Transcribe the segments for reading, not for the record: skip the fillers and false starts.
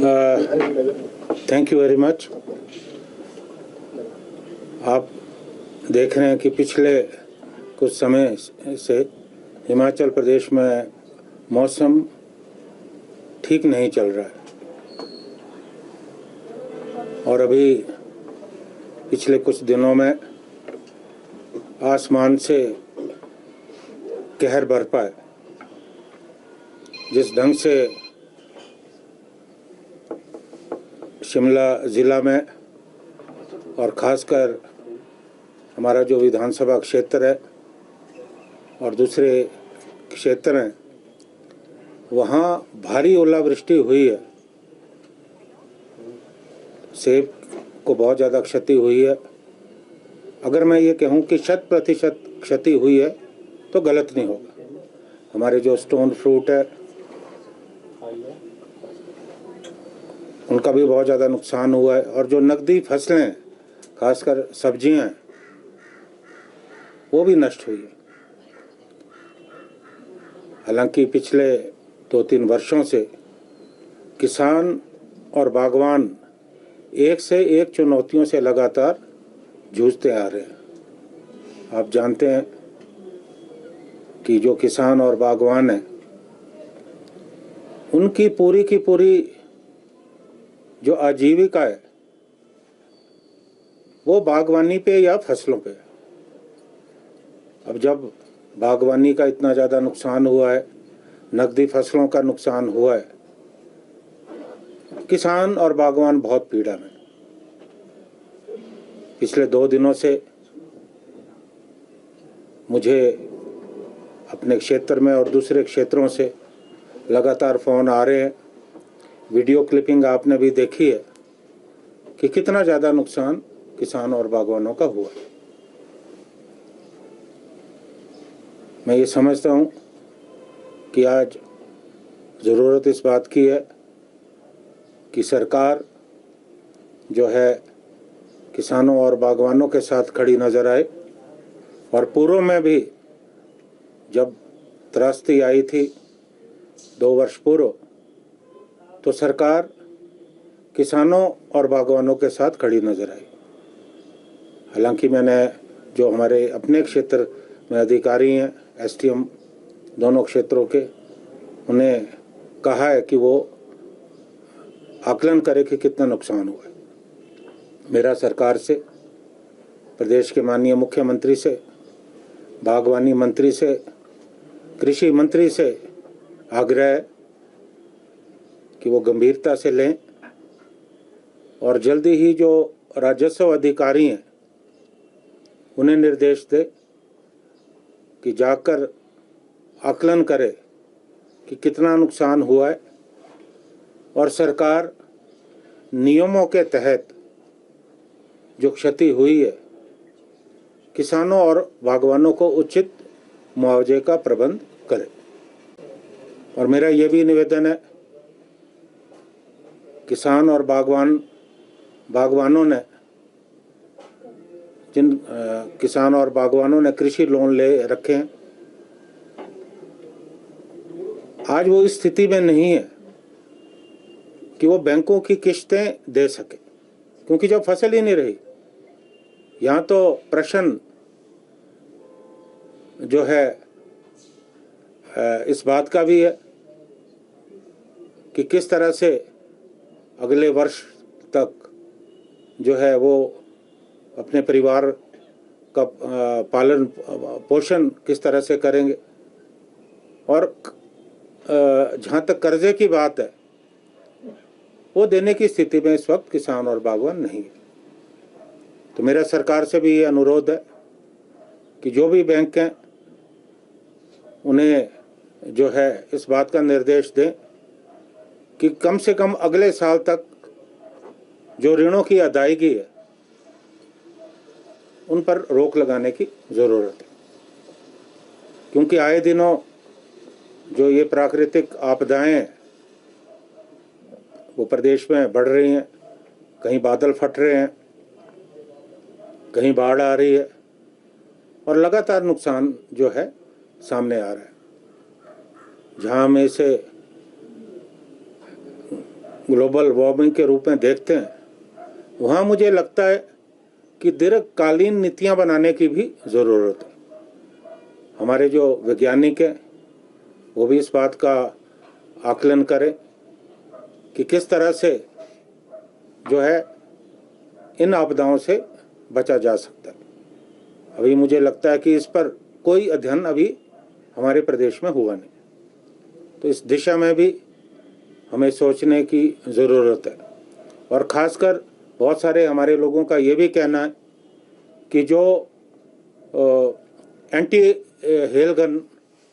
Thank you very much. आप देख रहे हैं कि पिछले कुछ समय से हिमाचल प्रदेश में मौसम ठीक नहीं चल रहा है और अभी पिछले कुछ दिनों में आसमान से कहर बरपा है। जिस ढंग से शिमला ज़िला में और ख़ासकर हमारा जो विधानसभा क्षेत्र है और दूसरे क्षेत्र हैं, वहाँ भारी ओलावृष्टि हुई है। सेब को बहुत ज़्यादा क्षति हुई है। अगर मैं ये कहूँ कि 100% क्षति हुई है तो गलत नहीं होगा। हमारे जो स्टोन फ्रूट है उनका भी बहुत ज़्यादा नुकसान हुआ है और जो नकदी फसलें खासकर सब्जियां हैं वो भी नष्ट हुई है। हालांकि पिछले 2-3 वर्षों से किसान और बागवान एक से एक चुनौतियों से लगातार जूझते आ रहे हैं। आप जानते हैं कि जो किसान और बागवान हैं उनकी पूरी की पूरी जो आजीविका है वो बागवानी पे या फसलों पे। अब जब बागवानी का इतना ज़्यादा नुकसान हुआ है, नकदी फसलों का नुकसान हुआ है, किसान और बागवान बहुत पीड़ा में। पिछले 2 दिनों से मुझे अपने क्षेत्र में और दूसरे क्षेत्रों से लगातार फ़ोन आ रहे हैं। वीडियो क्लिपिंग आपने भी देखी है कि कितना ज़्यादा नुकसान किसान और बागवानों का हुआ। मैं ये समझता हूँ कि आज ज़रूरत इस बात की है कि सरकार जो है किसानों और बागवानों के साथ खड़ी नज़र आए। और पूर्व में भी जब त्रासदी आई थी 2 वर्ष पूर्व, तो सरकार किसानों और बागवानों के साथ खड़ी नज़र आई। हालांकि मैंने जो हमारे अपने क्षेत्र में अधिकारी हैं, एसडीएम दोनों क्षेत्रों के, उन्हें कहा है कि वो आकलन करे कि कितना नुकसान हुआ है। मेरा सरकार से, प्रदेश के माननीय मुख्यमंत्री से, बागवानी मंत्री से, कृषि मंत्री से आग्रह है कि वो गंभीरता से लें और जल्दी ही जो राजस्व अधिकारी हैं उन्हें निर्देश दे कि जाकर आकलन करे कि कितना नुकसान हुआ है और सरकार नियमों के तहत जो क्षति हुई है किसानों और बागवानों को उचित मुआवजे का प्रबंध करे। और मेरा ये भी निवेदन है, किसान और बागवानों ने जिन किसान और बागवानों ने कृषि लोन ले रखे हैं, आज वो इस स्थिति में नहीं है कि वो बैंकों की किश्तें दे सके, क्योंकि जब फसल ही नहीं रही। यहाँ तो प्रश्न जो है इस बात का भी है कि किस तरह से अगले वर्ष तक जो है वो अपने परिवार का पालन पोषण किस तरह से करेंगे। और जहाँ तक कर्जे की बात है, वो देने की स्थिति में इस वक्त किसान और बागवान नहीं है। तो मेरा सरकार से भी ये अनुरोध है कि जो भी बैंक हैं उन्हें जो है इस बात का निर्देश दें कि कम से कम अगले साल तक जो ऋणों की अदायगी है उन पर रोक लगाने की ज़रूरत है। क्योंकि आए दिनों जो ये प्राकृतिक आपदाएं हैं वो प्रदेश में बढ़ रही हैं। कहीं बादल फट रहे हैं, कहीं बाढ़ आ रही है और लगातार नुकसान जो है सामने आ रहा है। जहाँ में से ग्लोबल वार्मिंग के रूप में देखते हैं, वहाँ मुझे लगता है कि दीर्घकालीन नीतियाँ बनाने की भी ज़रूरत है। हमारे जो वैज्ञानिक हैं वो भी इस बात का आकलन करें कि किस तरह से जो है इन आपदाओं से बचा जा सकता है। अभी मुझे लगता है कि इस पर कोई अध्ययन अभी हमारे प्रदेश में हुआ नहीं, तो इस दिशा में भी हमें सोचने की ज़रूरत है। और ख़ासकर बहुत सारे हमारे लोगों का ये भी कहना है कि जो एंटी हेल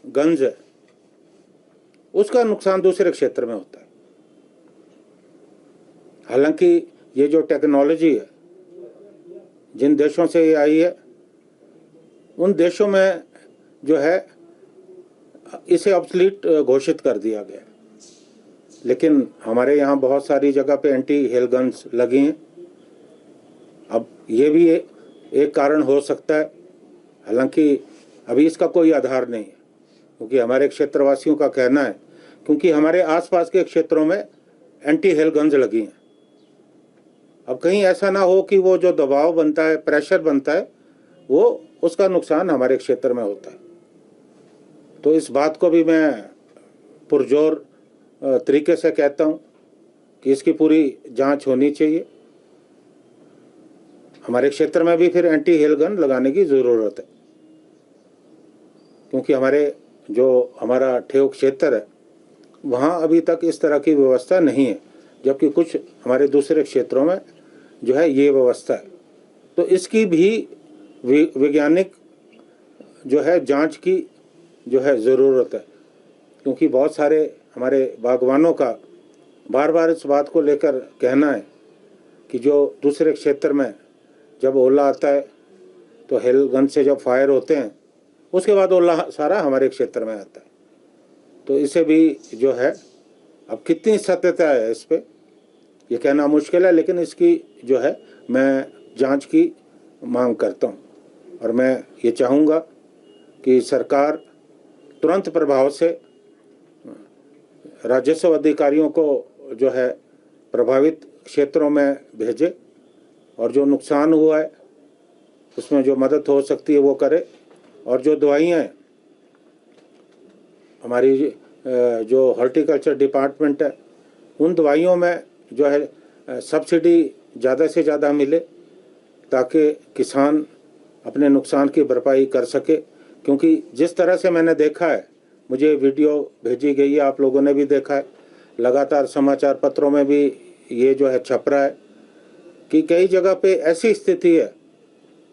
गन्स है उसका नुकसान दूसरे क्षेत्र में होता है। हालांकि ये जो टेक्नोलॉजी है जिन देशों से ये आई है उन देशों में जो है इसे ऑब्सलीट घोषित कर दिया गया, लेकिन हमारे यहाँ बहुत सारी जगह पे एंटी हेल गन्स लगी हैं। अब ये भी एक कारण हो सकता है, हालांकि अभी इसका कोई आधार नहीं है, क्योंकि हमारे क्षेत्रवासियों का कहना है क्योंकि हमारे आसपास के क्षेत्रों में एंटी हेल गन्स लगी हैं। अब कहीं ऐसा ना हो कि वो जो दबाव बनता है, प्रेशर बनता है, वो उसका नुकसान हमारे क्षेत्र में होता है। तो इस बात को भी मैं पुरजोर तरीके से कहता हूँ कि इसकी पूरी जांच होनी चाहिए। हमारे क्षेत्र में भी फिर एंटी हेल गन लगाने की ज़रूरत है, क्योंकि हमारा ठेव क्षेत्र है वहाँ अभी तक इस तरह की व्यवस्था नहीं है, जबकि कुछ हमारे दूसरे क्षेत्रों में जो है ये व्यवस्था है। तो इसकी भी वैज्ञानिक जो है जांच की जो है ज़रूरत है, क्योंकि बहुत सारे हमारे बागवानों का बार बार इस बात को लेकर कहना है कि जो दूसरे क्षेत्र में जब ओला आता है तो हेल गन से जब फायर होते हैं उसके बाद ओला सारा हमारे क्षेत्र में आता है। तो इसे भी जो है अब कितनी सत्यता है इस पे ये कहना मुश्किल है, लेकिन इसकी जो है मैं जांच की मांग करता हूँ। और मैं ये चाहूँगा कि सरकार तुरंत प्रभाव से राजस्व अधिकारियों को जो है प्रभावित क्षेत्रों में भेजे और जो नुकसान हुआ है उसमें जो मदद हो सकती है वो करे। और जो दवाइयाँ हैं हमारी जो हॉर्टिकल्चर डिपार्टमेंट है उन दवाइयों में जो है सब्सिडी ज़्यादा से ज़्यादा मिले ताकि किसान अपने नुकसान की भरपाई कर सके। क्योंकि जिस तरह से मैंने देखा है, मुझे वीडियो भेजी गई है, आप लोगों ने भी देखा है, लगातार समाचार पत्रों में भी ये जो है छप रहा है कि कई जगह पे ऐसी स्थिति है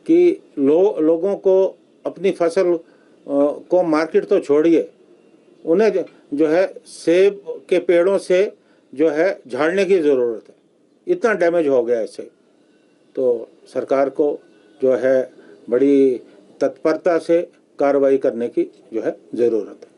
कि लोगों को अपनी फसल को मार्केट तो छोड़िए, उन्हें जो है सेब के पेड़ों से जो है झाड़ने की ज़रूरत है, इतना डैमेज हो गया इससे। तो सरकार को जो है बड़ी तत्परता से कार्रवाई करने की जो है ज़रूरत है।